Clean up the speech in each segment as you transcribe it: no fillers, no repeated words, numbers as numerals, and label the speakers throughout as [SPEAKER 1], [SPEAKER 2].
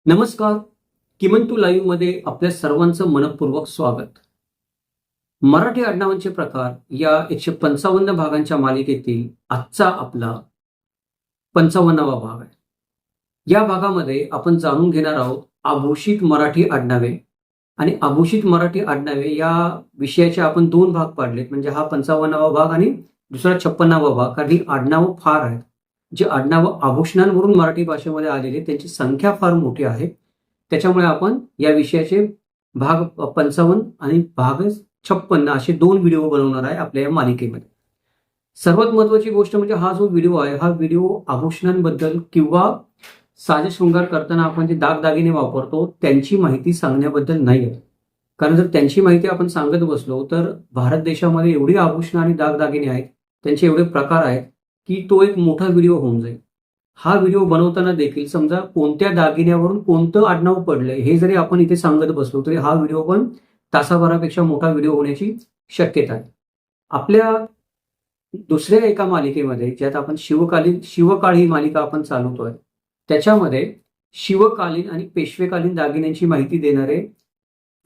[SPEAKER 1] नमस्कार. किमंतू लाईव्ह मध्ये आपल्या सर्वांचं मनपूर्वक स्वागत. मराठी आडनावांचे प्रकार या 155 भागांच्या मालिकेतील आजचा आपला 55वा भाग आहे. या भागामध्ये आपण जाणून घेणार आहोत आभूषित मराठी आडनावे. आणि आभूषित मराठी आडनावे या विषयाचे आपण 2 भाग पाडलेत, म्हणजे हा 55वा भाग आणि दुसरा 56वा भाग. कारण ही आडनावं फार आहेत. जे आडनावं आभूषणांवरून मराठी भाषेमध्ये आलेले त्यांची संख्या फार मोठी आहे. त्याच्यामुळे आपण या विषयाचे भाग 55 आणि भाग 56 असे 2 व्हिडिओ बनवणार आहे आपल्या या मालिकेमध्ये. सर्वात महत्वाची गोष्ट म्हणजे हा जो व्हिडिओ आहे, हा व्हिडिओ आभूषणांबद्दल किंवा साजशृंगार करताना आपण जे दागदागिने वापरतो त्यांची माहिती सांगण्याबद्दल नाही आहे. कारण जर त्यांची माहिती आपण सांगत बसलो तर भारत देशामध्ये एवढी आभूषणं आणि दागदागिने आहेत, त्यांचे एवढे प्रकार आहेत की तो एक मोठा व्हिडिओ होऊन जाईल. हा व्हिडिओ बनवताना देखील समजा कोणत्या दागिन्यावरून कोणतं आडनाव पडलंय हे जरी आपण इथे सांगत बसलो तरी हा व्हिडिओ पण तासाभरापेक्षा मोठा व्हिडिओ होण्याची शक्यता आहे. आपल्या दुसऱ्या एका मालिकेमध्ये ज्यात आपण शिवकाळ ही मालिका आपण चालवतोय, त्याच्यामध्ये शिवकालीन आणि पेशवेकालीन दागिन्यांची माहिती देणारे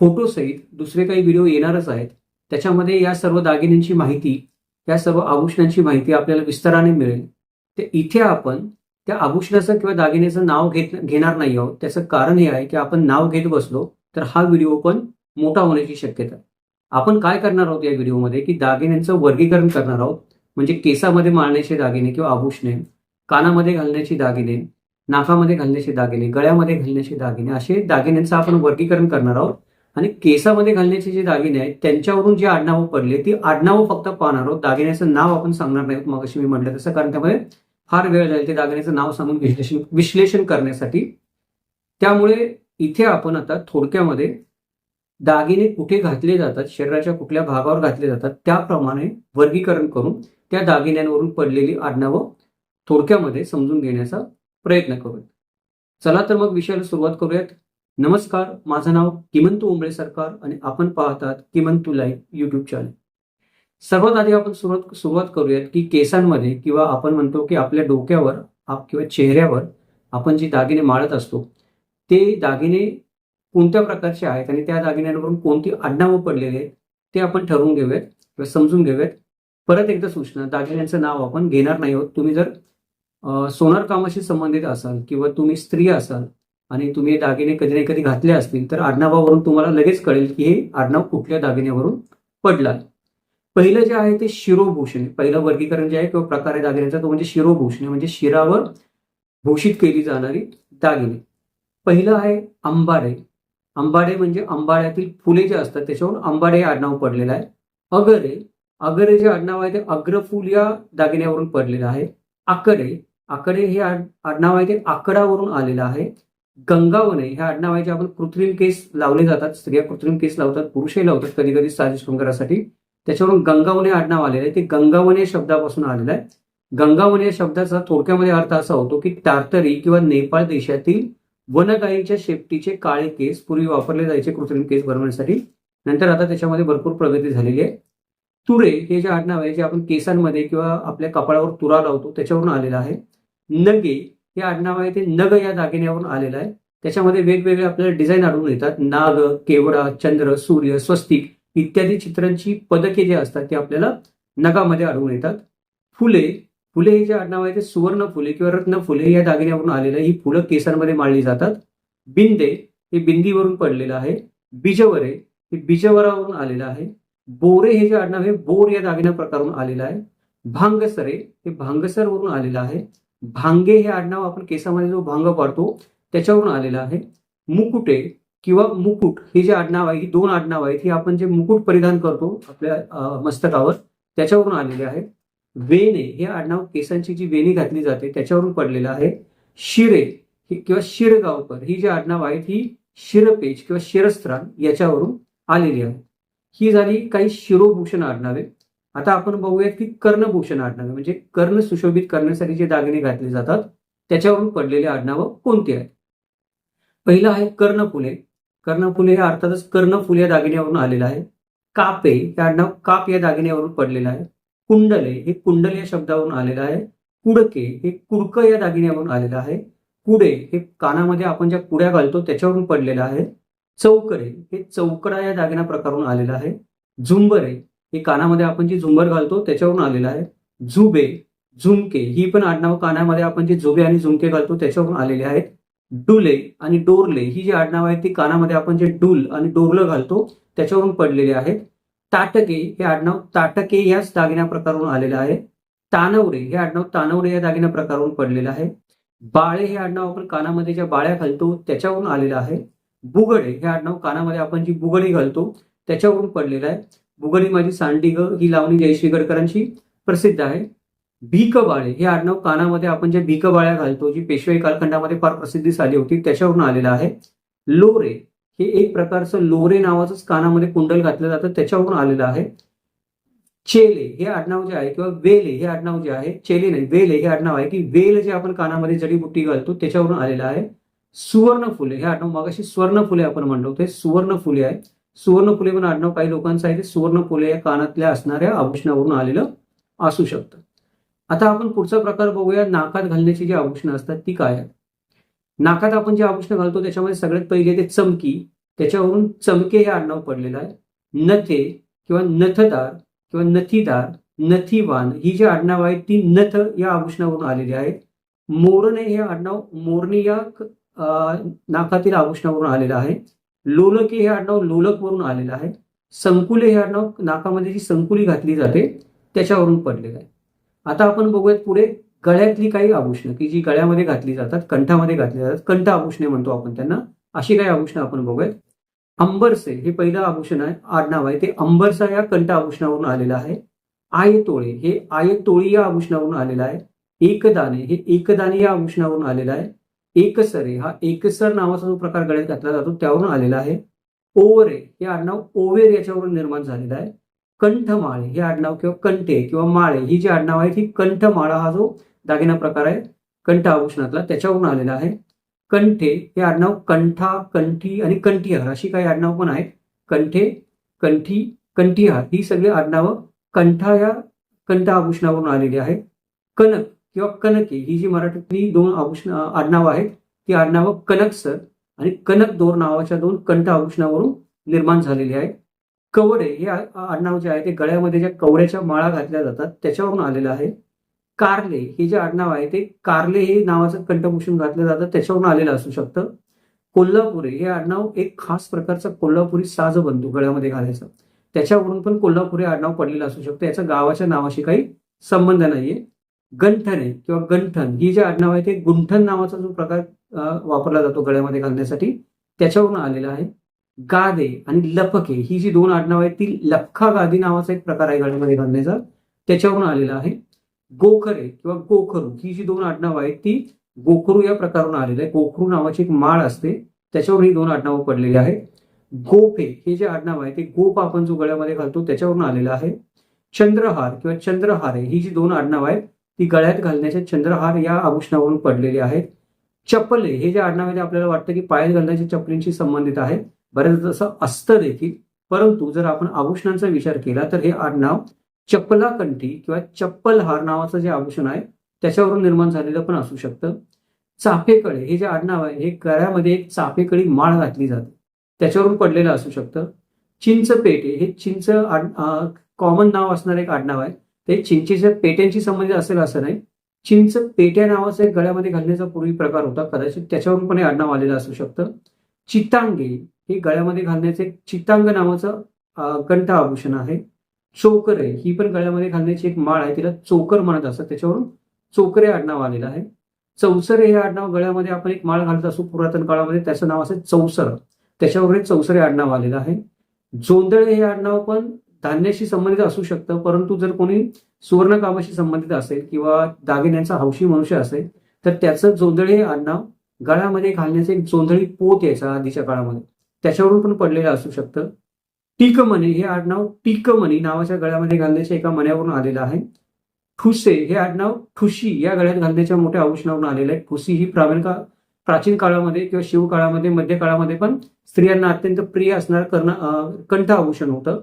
[SPEAKER 1] फोटोसहित दुसरे काही व्हिडिओ येणारच आहेत. त्याच्यामध्ये या सर्व दागिन्यांची माहिती, या सर्व आभूषणांची माहिती आपल्याला विस्ताराने मिळेल. ते इथे आपण त्या आभूषणाचं किंवा दागिन्याचं नाव घेणार नाही आहोत. त्याचं कारण हे आहे की आपण नाव घेत बसलो तर हा व्हिडिओ पण मोठा होण्याची शक्यता आहे. आपण काय करणार आहोत या व्हिडिओमध्ये की दागिन्यांचं वर्गीकरण करणार आहोत. म्हणजे केसामध्ये माळण्याचे दागिने किंवा आभूषणे, कानामध्ये घालण्याची दागिने, नाकामध्ये घालण्याचे दागिने, गळ्यामध्ये घालण्याचे दागिने, असे दागिन्यांचं आपण वर्गीकरण करणार आहोत. आणि केसामध्ये घालण्याचे जे दागिने आहेत त्यांच्यावरून जे आडनावं पडले ती आडनावं फक्त पाहणार आहोत. दागिन्याचं नाव आपण सांगणार नाही मग अशी मी म्हटलं तसं, कारण त्यामध्ये फार वेळ जाईल ते दागिन्याचं नाव सांगून विश्लेषण करण्यासाठी. त्यामुळे इथे आपण आता थोडक्यामध्ये दागिने कुठे घातले जातात, शरीराच्या कुठल्या भागावर घातले जातात त्याप्रमाणे वर्गीकरण करून त्या दागिन्यांवरून पडलेली आडनावं थोडक्यामध्ये समजून घेण्याचा प्रयत्न करूयात. चला तर मग विषयाला सुरुवात करूयात. नमस्कार, माझं नाव किमंतू उंबळे सरकार आणि आपण पाहतात किमंतू लाईव्ह युट्यूब चॅनल. सर्वात आधी आपण सुरुवात करूयात की केसांमध्ये किंवा आपण म्हणतो की आपल्या डोक्यावर किंवा चेहऱ्यावर आपण जे दागिने माळत असतो ते दागिने कोणत्या प्रकारचे आहेत आणि त्या दागिन्यांवरून कोणती आडनावं पडलेली आहेत ते आपण ठरवून घेऊयात किंवा समजून घेऊयात. परत एकदा सूचना, दागिन्यांचं नाव आपण घेणार नाही आहोत. तुम्ही जर सोनार कामाशी संबंधित असाल किंवा तुम्ही स्त्री असाल आणि तुम्ही दागिने कधी ना कधी घातले असतील तर आडनावावरून तुम्हाला लगेच कळेल की हे आडनाव कुठल्या दागिन्यावरून पडलं. पहिलं जे आहे ते शिरोभूषण. पहिलं वर्गीकरण जे आहे किंवा प्रकार आहे दागिन्याचा तो म्हणजे शिरोभूषण, म्हणजे शिरावर भूषित केली जाणारी दागिने. पहिलं आहे अंबाडे. अंबाडे म्हणजे अंबाड्यातील फुले जे असतात त्याच्यावरून अंबाडे हे आडनाव पडलेलं आहे. अगरे. अगरे जे आडनाव आहे ते अग्रफूल या दागिन्यावरून पडलेलं आहे. आकडे. आकडे हे आडनाव आहे ते आकडावरून आलेलं आहे. गंगावणे हे आडनाव आहे जे आपण कृत्रिम केस लावले जातात, स्त्रिया कृत्रिम केस लावतात, पुरुषही लावतात कधी कधी साजशृंगारासाठी, त्याच्यावरून गंगावणे आडनाव आलेलं आहे. ते गंगावणे शब्दापासून आलेलं आहे. गंगावणे या शब्दाचा थोडक्यामध्ये अर्थ असा होतो की टार्टरी किंवा नेपाळ देशातील वनगायीच्या शेपटीचे काळे केस पूर्वी वापरले जायचे कृत्रिम केस बनवण्यासाठी. नंतर आता त्याच्यामध्ये भरपूर प्रगती झालेली आहे. तुरे हे जे आडनाव आहे जे आपण केसांमध्ये किंवा आपल्या कपाळावर तुरा लावतो त्याच्यावरून आलेलं आहे. नगे हे आडनाव आहे ते नग या दागिन्यावरून आलेलं आहे. त्याच्यामध्ये वेगवेगळे आपल्याला डिझाईन आढळून येतात. नाग, केवडा, चंद्र, सूर्य, स्वस्तिक इत्यादी चित्रांची पदके जे असतात ते आपल्याला नगामध्ये आढळून येतात. फुले. फुले हे जे आडनाव आहे ते सुवर्ण फुले किंवा रत्न फुले या दागिन्यावरून आलेलं आहे. ही फुलं केसांमध्ये माळली जातात. बिंदे हे बिंदीवरून पडलेलं आहे. बिजवरे हे बिजवरावरून आलेलं आहे. बोरे हे जे आडनाव आहे बोर या दागिन्या प्रकारावरून आलेलं आहे. भांगसरे हे भांगसरवरून आलेलं आहे. भांगे हे आडनाव आपण केसामध्ये जो भांग पाडतो त्याच्यावरून आलेलं आहे. मुकुटे किंवा मुकुट हे जे आडनाव आहे, ही 2 आडनाव आहेत, ही आपण जे मुकुट परिधान करतो आपल्या मस्तकावर त्याच्यावरून आलेले आहे. वेणे हे आडनाव केसांची जी वेणी घातली जाते त्याच्यावरून पडलेलं आहे. शिरे किंवा शिरगावकर ही जी आडनाव आहेत ही शिरपेच किंवा शिरस्त्राण याच्यावरून आलेली आहे. ही झाली काही शिरोभूषण आडनावे. आता आपण बघूयात की कर्णभूषण आडनावे, म्हणजे कर्ण सुशोभित करण्यासाठी जे दागिने घातले जातात त्याच्यावरून पडलेले आडनावं कोणते आहेत. पहिलं आहे कर्णफुले. कर्णफुले हे अर्थातच कर्णफुल या दागिन्यावरून आलेलं आहे. कापे हे आडनाव काप या दागिन्यावरून पडलेलं आहे. कुंडले हे कुंडल या शब्दावरून आलेलं आहे. कुडके हे कुडक या दागिन्यावरून आलेलं आहे. कुडे हे कानामध्ये आपण ज्या कुड्या घालतो त्याच्यावरून पडलेलं आहे. चौकरे हे चौकडा या दागिना प्रकारून आलेलं आहे. झुंबरे हे कानामध्ये आपण जी झुंबर घालतो त्याच्यावरून आलेलं आहे. झुबे, झुमके ही पण आडनाव कानामध्ये आपण जे झुबे आणि झुमके घालतो त्याच्यावरून आलेले आहेत. डुले आणि डोरले ही जी आडनाव आहेत ती कानामध्ये आपण जे डुल आणि डोरलं घालतो त्याच्यावरून पडलेले आहेत. ताटके हे आडनाव ताटके याच दागिन्या प्रकारून आलेलं आहे. तानवरे हे आडनाव तानवरे या दागिन्या प्रकारून पडलेलं आहे. बाळे हे आडनाव आपण कानामध्ये ज्या बाळ्या घालतो त्याच्यावरून आलेलं आहे. बुगडे हे आडनाव कानामध्ये आपण जी बुगडी घालतो त्याच्यावरून पडलेलं आहे. बुगडी माझी सांडी ग ही लावणी जयश्री गडकरांची प्रसिद्ध आहे. भीकबाळे हे आडनाव कानामध्ये आपण ज्या भीकबाळ्या घालतो जी पेशवाई कालखंडामध्ये फार प्रसिद्धीस आली होती त्याच्यावरून आलेलं आहे. लोरे हे एक प्रकारचं लोरे नावाचंच कानामध्ये कुंडल घातलं जातं त्याच्यावरून आलेलं आहे. चेले हे आडनाव जे आहे किंवा वेले हे आडनाव जे आहे, चेले नाही वेले हे आडनाव आहे की वेल जे आपण कानामध्ये जडीबुट्टी घालतो त्याच्यावरून आलेलं आहे. सुवर्ण फुले हे आडनाव मगाशी स्वर्ण फुले आपण म्हणतो ते सुवर्ण फुले आहे. सुवर्ण फुले पण आडनाव काही लोकांचं आहे ते सुवर्ण फुले या कानातल्या असणाऱ्या आभूषणावरून आलेलं असू शकतं. आता आपण पुढचा प्रकार बघूया. नाकात घालण्याची जी आभूषणं असतात ती काय आहेत. नाकात आपण जे आभूषण घालतो त्याच्यामध्ये सगळ्यात पहिले ते चमकी, त्याच्यावरून चमके हे आडनाव पडलेलं आहे. नथे किंवा नथदार किंवा नथीदार, नथीवान ही जी आडनाव आहेत ती नथ या आभूषणावरून आलेली आहेत. मोरणे हे आडनाव मोरणी या नाकातील आभूषणावरून आलेलं आहे. लोलके हे आडनाव लोलकवरून आलेलं आहे. संकुले हे आडनाव नाकामध्ये जी संकुली घातली जाते त्याच्यावरून पडलेलं आहे. आता आपण बघूयात पुढे गळ्यातली काही आभूषणं की जी गळ्यामध्ये घातली जातात, कंठामध्ये घातली जातात, कंठ आभूषणे म्हणतो आपण त्यांना. अशी काही आभूषणं आपण बघूयात. अंबरसे हे पहिलं आभूषण आहे, आडनाव आहे ते अंबरसा या कंठ आभूषणावरून आलेलं आहे. आयतोळे हे आयतोळी या आभूषणावरून आलेलं आहे. एकदाने हे एकदानी या आभूषणावरून आलेलं आहे. एकसरे हा एकसर नावाचा जो प्रकार गळ्यात घातला जातो त्यावरून आलेला आहे. ओवरे हे आडनाव ओवेर याच्यावरून निर्माण झालेलं आहे. कंठमाळे हे आडनाव किंवा कंठे किंवा माळे ही जी आडनाव आहे ही कंठमाळा हा जो दागिना प्रकार आहे कंठ आभूषणातला त्याच्यावरून आलेला आहे. कंठे हे आडनाव कंठा, कंठी आणि कंठीहार अशी काही आडनाव पण आहेत. कंठे, कंठी, कंठीहार ही सगळी आडनावं कंठा या कंठ आभूषणावरून आलेली आहेत. कनक किंवा कनके ही जी मराठीतली दोन आभूषण आडनावं आहेत ती आडनावं कनकसर आणि कनकदोर नावाच्या दोन कंठ आभूषणावरून निर्माण झालेली आहेत. कवडे हे आडनाव जे आहे ते गळ्यामध्ये ज्या कवड्याच्या माळा घातल्या जातात त्याच्यावरून आलेलं आहे. कारले हे जे आडनाव आहे ते कारले हे नावाचं कंठभूषण घातलं जातं त्याच्यावरून आलेलं असू शकतं. कोल्हापुरे हे आडनाव एक खास प्रकारचा कोल्हापुरी साज बनतो गळ्यामध्ये घालायचा त्याच्यावरून पण कोल्हापुरी आडनाव पडलेलं असू शकतं. याचा गावाच्या नावाशी काही संबंध नाहीये. गंठने किंवा गंठन ही जे आडनाव आहे ते गुंठन नावाचा जो प्रकार वापरला जातो गळ्यामध्ये घालण्यासाठी त्याच्यावरून आलेला आहे. गादे आणि लपके ही जी दोन आडनाव आहेत ती लपखा गादी नावाचा एक प्रकार आहे गळ्यामध्ये घालण्याचा त्याच्यावरून आलेला आहे. गोखरे किंवा गोखरू ही जी दोन आडनाव आहेत ती गोखरू या प्रकारून आलेलं आहे. गोखरू नावाची एक माळ असते त्याच्यावरून ही दोन आडनावं पडलेली आहेत. गोफे हे जे आडनाव आहे ते गोप आपण जो गळ्यामध्ये घालतो त्याच्यावरून आलेलं आहे. चंद्रहार किंवा चंद्रहारे ही जी दोन आडनाव आहेत ती गळ्यात घालण्याच्या चंद्रहार या आभूषणावरून पडलेली आहेत. चपले हे जे आडनाव आहे आपल्याला वाटतं की पायात घालण्याच्या चपलींशी संबंधित आहे, बऱ्याच असं असतं देखील, परंतु जर आपण आभूषणांचा विचार केला तर हे आडनाव चपलाकंठी किंवा चप्पलहार नावाचं जे आभूषण आहे त्याच्यावरून निर्माण झालेलं पण असू शकतं. चाफेकळे हे जे आडनाव आहे हे गळ्यामध्ये एक चाफेकळी माळ घातली जाते त्याच्यावरून पडलेलं असू शकतं. चिंचपेटे हे चिंच कॉमन नाव असणारं एक आडनाव आहे ते चिंचेच्या पेट्यांशी संबंधित असेल असं नाही. चिंच पेट्या नावाचा एक गळ्यामध्ये घालण्याचा पूर्वी प्रकार होता, कदाचित त्याच्यावरून पण हे आडनाव आलेलं असू शकतं. चितांगे हे गळ्यामध्ये घालण्याचं एक चितांग नावाचं कंठ आभूषण आहे. चोकरे ही पण गळ्यामध्ये घालण्याची एक माळ आहे तिला चोकर म्हणत असतात त्याच्यावरून चोकरे आडनाव आलेलं आहे. चौसरे हे आडनाव गळ्यामध्ये आपण एक माळ घालत असू पुरातन काळामध्ये त्याचं नाव असेल चौसर त्याच्यावर चौसरे आडनाव आलेलं आहे. जोंधळे हे आडनाव पण धान्याशी संबंधित असू शकतं, परंतु जर कोणी सुवर्णकामाशी संबंधित असेल किंवा दागिन्यांचा हौशी मनुष्य असेल तर त्याचं जोंधळे हे आडनाव गळ्यामध्ये घालण्याचं एक जोंधळी पोत यायचा आधीच्या काळामध्ये त्याच्यावरून पण पडलेलं असू शकतं. टिकमणी हे आडनाव टिकमणी नावाच्या गळ्यामध्ये घालण्याच्या एका मण्यावरून आलेलं आहे. ठुसे हे आडनाव ठुशी या गळ्यात घालण्याच्या मोठ्या आभूषणावरून आलेलं आहे. ठुसी ही प्राचीन काळामध्ये किंवा शिवकाळामध्ये मध्य काळामध्ये पण स्त्रियांना अत्यंत प्रिय असणारं कंठ आभूषण होतं.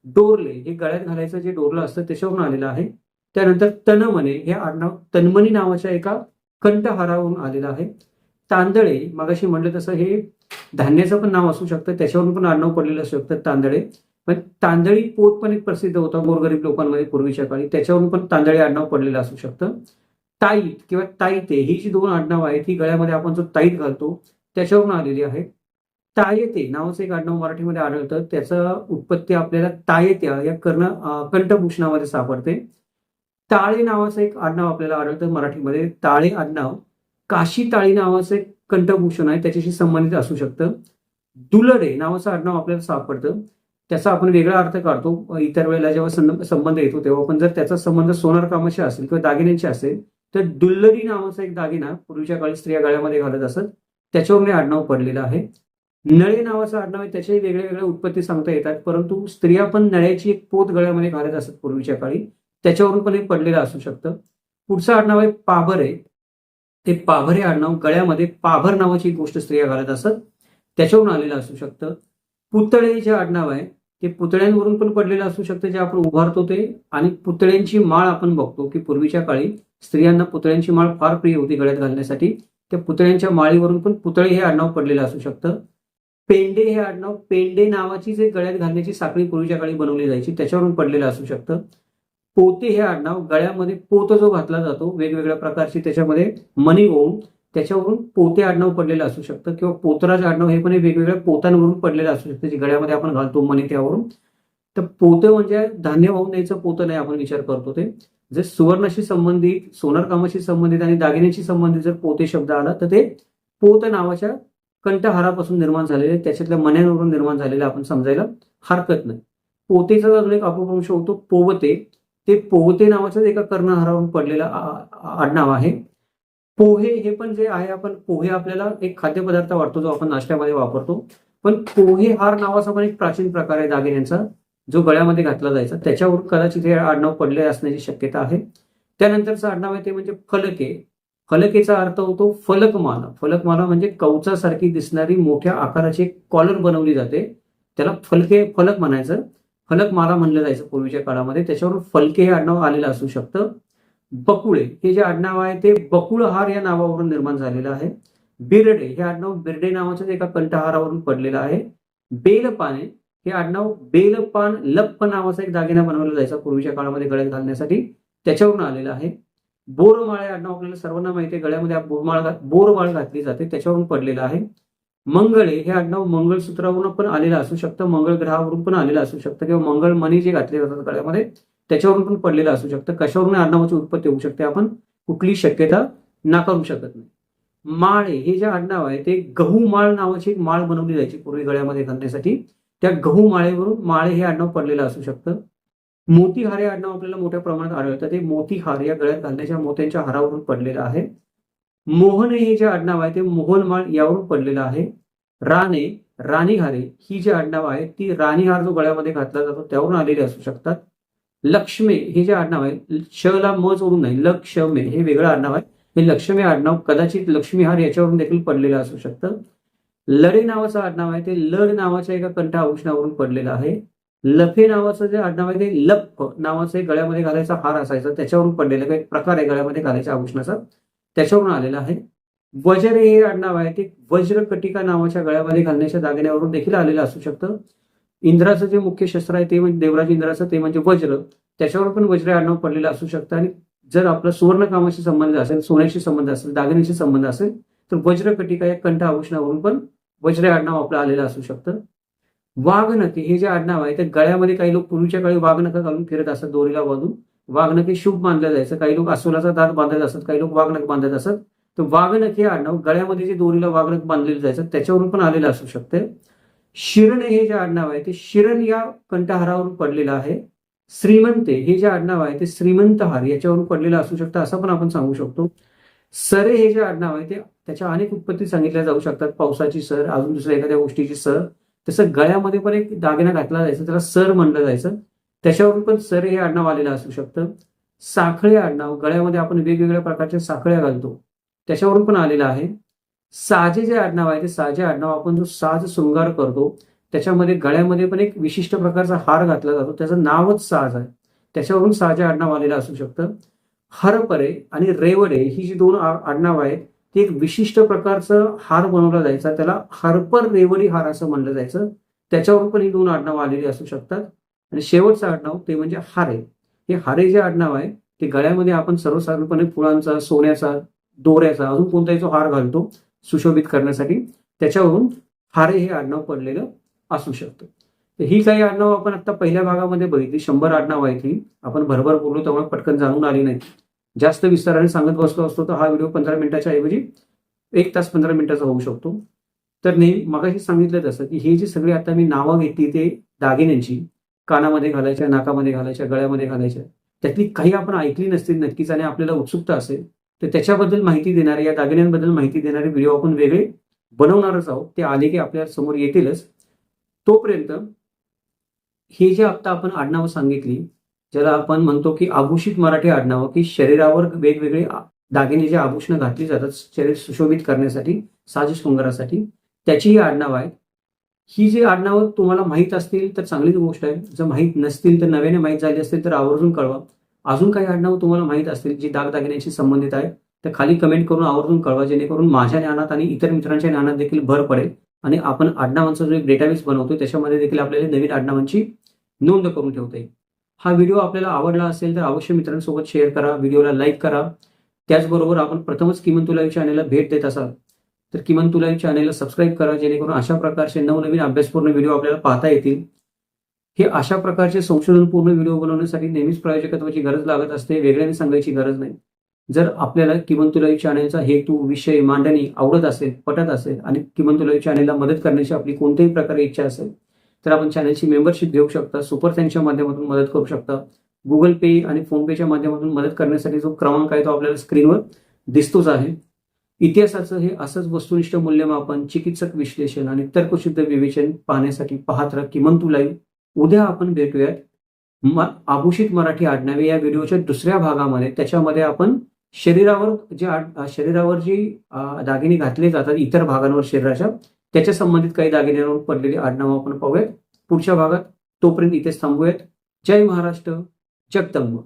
[SPEAKER 1] डोरले हे गळ्यात घालायचं जे डोरलं असतं त्याच्यावरून आलेलं आहे. त्यानंतर तनमने हे आडनाव तन्मनी नावाच्या एका कंठहारावरून आलेलं आहे. तांदळे मगाशी म्हटलं तसं हे धान्याचं पण नाव असू शकतं, त्याच्यावरून पण आडनाव पडलेलं असू शकतं तांदळे. पण तांदळी पोत पण एक प्रसिद्ध होता गोरगरीब लोकांमध्ये पूर्वीच्या काळी, त्याच्यावरून पण तांदळी आडनाव पडलेलं असू शकतं. ताईत किंवा ताईते ही जी दोन आडनाव आहेत ही गळ्यामध्ये आपण जो ताईत घालतो त्याच्यावरून आलेली आहे. तायते नावाचं एक आडनाव मराठीमध्ये आढळतं, त्याचं उत्पत्ती आपल्याला तायत्या या कंठभूषणामध्ये सापडते. टाळे नावाचं एक आडनाव आपल्याला आढळतं मराठीमध्ये, टाळे आडनाव काशी टाळी नावाचं एक कंठभूषण आहे त्याच्याशी संबंधित असू शकतं. दुलडे नावाचं आडनाव आपल्याला सापडतं, त्याचा आपण वेगळा अर्थ काढतो इतर वेळेला जेव्हा संबंध येतो तेव्हा. पण जर त्याचा संबंध सोनार कामाशी असेल किंवा दागिन्यांशी असेल तर दुल्लरी नावाचा एक दागिना पूर्वीच्या काळी स्त्रिया गळ्यामध्ये घालत असत, त्याच्यावरून हे आडनाव पडलेलं आहे. नळे नावाचं आडनाव आहे, त्याच्याही वेगळ्या वेगळ्या उत्पत्ती सांगता येतात, परंतु स्त्रिया पण नळ्याची एक पोत गळ्यामध्ये घालत असत पूर्वीच्या काळी, त्याच्यावरून पण हे पडलेलं असू शकतं. पुढचं आडनाव आहे पाभरे. ते पाभरे आडनाव गळ्यामध्ये पाभर नावाची गोष्ट स्त्रिया घालत असत, त्याच्यावरून आलेलं असू शकतं. पुतळे जे आडनाव आहे ते पुतळ्यांवरून पण पडलेलं असू शकतं, जे आपण उभारतो ते. आणि पुतळ्यांची माळ आपण बघतो की पूर्वीच्या काळी स्त्रियांना पुतळ्यांची माळ फार प्रिय होती गळ्यात घालण्यासाठी, त्या पुतळ्यांच्या माळीवरून पण पुतळे हे आडनाव पडलेलं असू शकतं. पेंडे हे आडनाव पेंडे नावाची जे गळ्यात घालण्याची साखळी पूर्वीच्या काळी बनवली जायची त्याच्यावरून पडलेलं असू शकतं. पोते हे आडनाव गळ्यामध्ये पोत जो घातला जातो वेगवेगळ्या प्रकारची त्याच्यामध्ये मणी होऊन त्याच्यावरून पोते आडनाव पडलेलं असू शकतं, किंवा पोतराज आडनाव हे पण वेगवेगळ्या पोतांवरून पडलेलं असू शकतं जे गळ्यामध्ये आपण घालतो मणी त्यावरून. तर पोतं म्हणजे धान्य वाहून न्यायचं पोतं नाही आपण विचार करतो ते. जर सुवर्णाशी संबंधित सोनार कामाशी संबंधित आणि दागिन्याशी संबंधित जर पोते शब्द आला तर ते पोत नावाच्या कंठहारापासून निर्माण झालेले त्याच्यातल्या मण्यांवरून निर्माण झालेले आपण समजायला हरकत नाही. पोतेचा अजून एक अपभ्रंश होतो पोवते, ते पोवते नावाचं एका कर्णहारावरून पडलेलं आडनाव आहे. पोहे हे पण जे आहे, आपण पोहे आपल्याला एक खाद्यपदार्थ वाटतो जो आपण नाश्त्यामध्ये वापरतो, पण पोहे हार नावाचा पण एक प्राचीन प्रकार आहे दागिन्यांचा जो गळ्यामध्ये घातला जायचा, त्याच्यावर कदाचित हे आडनाव पडले असण्याची शक्यता आहे. त्यानंतरचं आडनाव आहे ते म्हणजे फलके. फलकेचा अर्थ होतो फलकमाला. फलकमाला म्हणजे कवचासारखी दिसणारी मोठ्या आकाराची एक कॉलर बनवली जाते, त्याला फलक म्हणायचं, फलकमाला म्हणलं जायचं पूर्वीच्या काळामध्ये, त्याच्यावरून फलके हे आडनाव आलेलं असू शकतं. बकुळे हे जे आडनाव आहे ते बकुळहार या नावावरून निर्माण झालेलं आहे. बिरडे हे आडनाव बिरडे नावाच्या एका कंठहारावरून पडलेलं आहे. बेलपाने हे आडनाव बेलपान लप्प नावाचा एक दागिना बनवला जायचा पूर्वीच्या काळामध्ये गळ्यात घालण्यासाठी, त्याच्यावरून आलेलं आहे. बोरमाळ हे आडनाव आपल्याला सर्वांना माहिती आहे, गळ्यामध्ये बोरमाळ घातली जाते, त्याच्यावरून पडलेलं आहे. मंगळे हे आडनाव मंगळसूत्रावरून पण आलेलं असू शकतं, मंगळ ग्रहावरून पण आलेलं असू शकतं, किंवा मंगळ मणी जे घातले जातात गळ्यामध्ये त्याच्यावरून पण पडलेलं असू शकतं. कशावरून आडनावाची उत्पत्ती होऊ शकते आपण कुठली शक्यता नाकारू शकत नाही. माळे हे जे आडनाव आहे ते गहू माळ नावाची एक माळ बनवली जायची पूर्वी गळ्यामध्ये घालण्यासाठी, त्या गहू माळेवरून माळे हे आडनाव पडलेलं असू शकतं. मोतीहार हे आडनाव आपल्याला मोठ्या प्रमाणात आढळतं, ते मोतीहार या गळ्यात घालण्याच्या मोत्यांच्या हारावरून पडलेलं आहे. मोहन हे जे आडनाव आहे ते मोहनमाळ यावरून पडलेलं आहे. राणे राणीहारे ही जी आडनाव आहे ती राणीहार जो गळ्यामध्ये घातला जातो त्यावरून आलेले असू शकतात. लक्ष्मे हे जे आडनाव आहे शला म जोडून नाही, लक्ष्मे हे वेगळं आडनाव आहे, हे लक्ष्मी आडनाव कदाचित लक्ष्मीहार याच्यावरून देखील पडलेलं असू शकतं. लडे नावाचं आडनाव आहे ते लड नावाच्या एका कंठआभूषणावरून पडलेलं आहे. लफे नावाचं जे आडनाव आहे ते लप्प नावाचं गळ्यामध्ये घालायचा हार असायचा त्याच्यावरून पडलेलं एक प्रकार आहे गळ्यामध्ये घालायच्या आभूषणाचा, त्याच्यावरून आलेला आहे. वज्र हे आडनाव आहे ते वज्रकटिका नावाच्या गळ्यामध्ये घालण्याच्या दागिन्यावरून देखील आलेलं असू शकतं. इंद्राचं जे मुख्य शस्त्र आहे ते म्हणजे देवराज इंद्राचं ते म्हणजे वज्र, त्याच्यावर पण वज्र आडनाव पडलेलं असू शकतं. आणि जर आपला सुवर्ण कामाशी संबंध असेल, सोन्याशी संबंध असेल, दागिन्याशी संबंध असेल तर वज्रकटिका या कंठ आभूषणावरून पण वज्र आडनाव आपलं आलेलं असू शकतं. वाघनखे हे जे आडनाव आहे ते गळ्यामध्ये काही लोक पूर्वीच्या काळी वाघनखं घालून फिरत असतात दोरीला बांधून, वाघनखे शुभ मानलं जायचं, काही लोक अस्वलाचा दात बांधत असतात, काही लोक वाघनख बांधत असतात. तर वाघनख हे आडनाव गळ्यामध्ये जे दोरीला वाघनख बांधलेलं जायचं त्याच्यावरून पण आलेलं असू शकते. शिरणे हे जे आडनाव आहे ते शिरण या कंठहारावरून पडलेलं आहे. श्रीमंते हे जे आडनाव आहे ते श्रीमंतहार याच्यावरून पडलेलं असू शकतं असं पण आपण सांगू शकतो. सरे हे जे आडनाव आहे ते त्याच्या अनेक उत्पत्ती सांगितल्या जाऊ शकतात, पावसाची सर, अजून दुसऱ्या एखाद्या गोष्टीची सर. तसं गळ्यामध्ये पण एक दागिना घातला जायचा त्याला सर म्हणलं जायचं, त्याच्यावरून पण सर हे आडनाव आलेलं असू शकतं. साखळे आडनाव गळ्यामध्ये आपण वेगवेगळ्या प्रकारच्या साखळ्या घालतो त्याच्यावरून पण आलेलं आहे. साजे जे आडनाव आहे ते साजे आडनाव आपण जो साज शृंगार करतो त्याच्यामध्ये गळ्यामध्ये पण एक विशिष्ट प्रकारचा हार घातला जातो, त्याचं नावच साज आहे, त्याच्यावरून साजे आडनाव आलेलं असू शकतं. हरपरे आणि रेवडे ही जी दोन आडनाव आहेत ते एक विशिष्ट प्रकारचं हार बनवला जायचा, त्याला हरपर रेवरी हार असं म्हणलं जायचं. त्याच्यावरून पण ही 2 आडनावं आलेली असू शकतात. आणि शेवटचं आडनाव ते म्हणजे हारे. हे हारे जे आडनाव आहे ते गळ्यामध्ये आपण सर्वसाधारणपणे फुलांचा, सोन्याचा, दोऱ्याचा, अजून कोणताही जो हार घालतो सुशोभित करण्यासाठी, त्याच्यावरून हारे हे आडनाव पडलेलं असू शकतं. तर ही काही आडनाव आपण आता पहिल्या भागामध्ये बघितली. 100 आडनाव आहेत ही. आपण भरभर बोललो त्यामुळे पटकन जाणून आली नाही. जास्त विस्ताराने सांगत बसलो असतो तर हा व्हिडिओ 15 मिनिटाच्या ऐवजी 1 तास 15 मिनिटाचा होऊ शकतो. तर मगाशी सांगितलं तसं की हे जे सगळे आता मी नावं घेतली ते दागिन्यांची, कानामध्ये घालायच्या, नाकामध्ये घालायच्या, गळ्यामध्ये घालायच्या, त्यातली काही आपण ऐकली नसतील नक्कीच आणि आपल्याला उत्सुकता असेल तर त्याच्याबद्दल माहिती देणारे, या दागिन्यांबद्दल माहिती देणारे व्हिडिओ आपण वेगळे बनवणारच आहोत. ते आले की आपल्या समोर येतीलच. तोपर्यंत हे जे आता आपण आडनावं सांगितली, ज्याला आपण म्हणतो की आभूषित मराठी आडनावं, की शरीरावर वेगवेगळे दागिने जे आभूषणं घातली जातात शरीर सुशोभित करण्यासाठी, साज शृंगारासाठी, त्याची ही आडनावं आहेत. ही जी आडनावं तुम्हाला माहीत असतील तर चांगलीच गोष्ट आहे. जर माहीत नसतील तर नव्याने माहीत झाली असतील तर आवर्जून कळवा. अजून काही आडनावं तुम्हाला माहीत असतील जी दागदागिन्यांशी संबंधित आहे तर खाली कमेंट करून आवर्जून कळवा, जेणेकरून माझ्या ज्ञानात आणि इतर मित्रांच्या ज्ञानात देखील भर पडेल आणि आपण आडनावांचा जो एक डेटाबेस बनवतो त्याच्यामध्ये देखील आपल्याला नवीन आडनावांची नोंद करून ठेवता येईल. हा व्हिडिओ आपल्याला आवडला असेल तर अवश्य मित्रांसोबत शेअर करा, व्हिडिओला लाईक करा. त्याचबरोबर आपण प्रथमच किमंतू लाईव्ह चॅनलला भेट देत असाल तर किमंतू लाईव्ह चॅनलला सबस्क्राईब करा, जेणेकरून अशा प्रकारचे नवनवीन अभ्यासपूर्ण व्हिडिओ आपल्याला पाहता येतील. हे अशा प्रकारचे संशोधनपूर्ण व्हिडिओ बनवण्यासाठी नेहमीच प्रायोजकत्वाची गरज लागत असते, वेगळ्याने सांगायची गरज नाही. जर आपल्याला किमंतू लाईव्ह चॅनलचा हेतू, विषय, मांडणी आवडत असेल, पटत असेल आणि किमंतू लाईव्ह चॅनलला मदत करण्याची आपली कोणत्याही प्रकारे इच्छा असेल तर आपण चॅनलची मेंबरशिप घेऊ शकता, सुपर थँक्सच्या माध्यमातून मदत करू शकता. गुगल पे आणि फोन पेच्या माध्यमातून मदत करण्यासाठी जो क्रमांक आहे तो आपल्याला स्क्रीनवर दिसतोच आहे. इतिहासाचं हे असंच वस्तुनिष्ठ मूल्यमापन, चिकित्सक विश्लेषण आणि तर्कशुद्ध विवेचन पाहण्यासाठी पाहत राहा किमंतू लाईव्ह. उद्या आपण भेटूयात आभूषित मराठी आडनावे या व्हिडिओच्या दुसऱ्या भागामध्ये. त्याच्यामध्ये आपण शरीरावर जी दागिने घातले जातात इतर भागांवर शरीराच्या, त्याच्या संबंधित काही दागिन्यांवर पडलेली आडनावं आपण पाहूयात पुढच्या भागात. तोपर्यंत इथेच थांबूयात. जय महाराष्ट्र, जगदंब.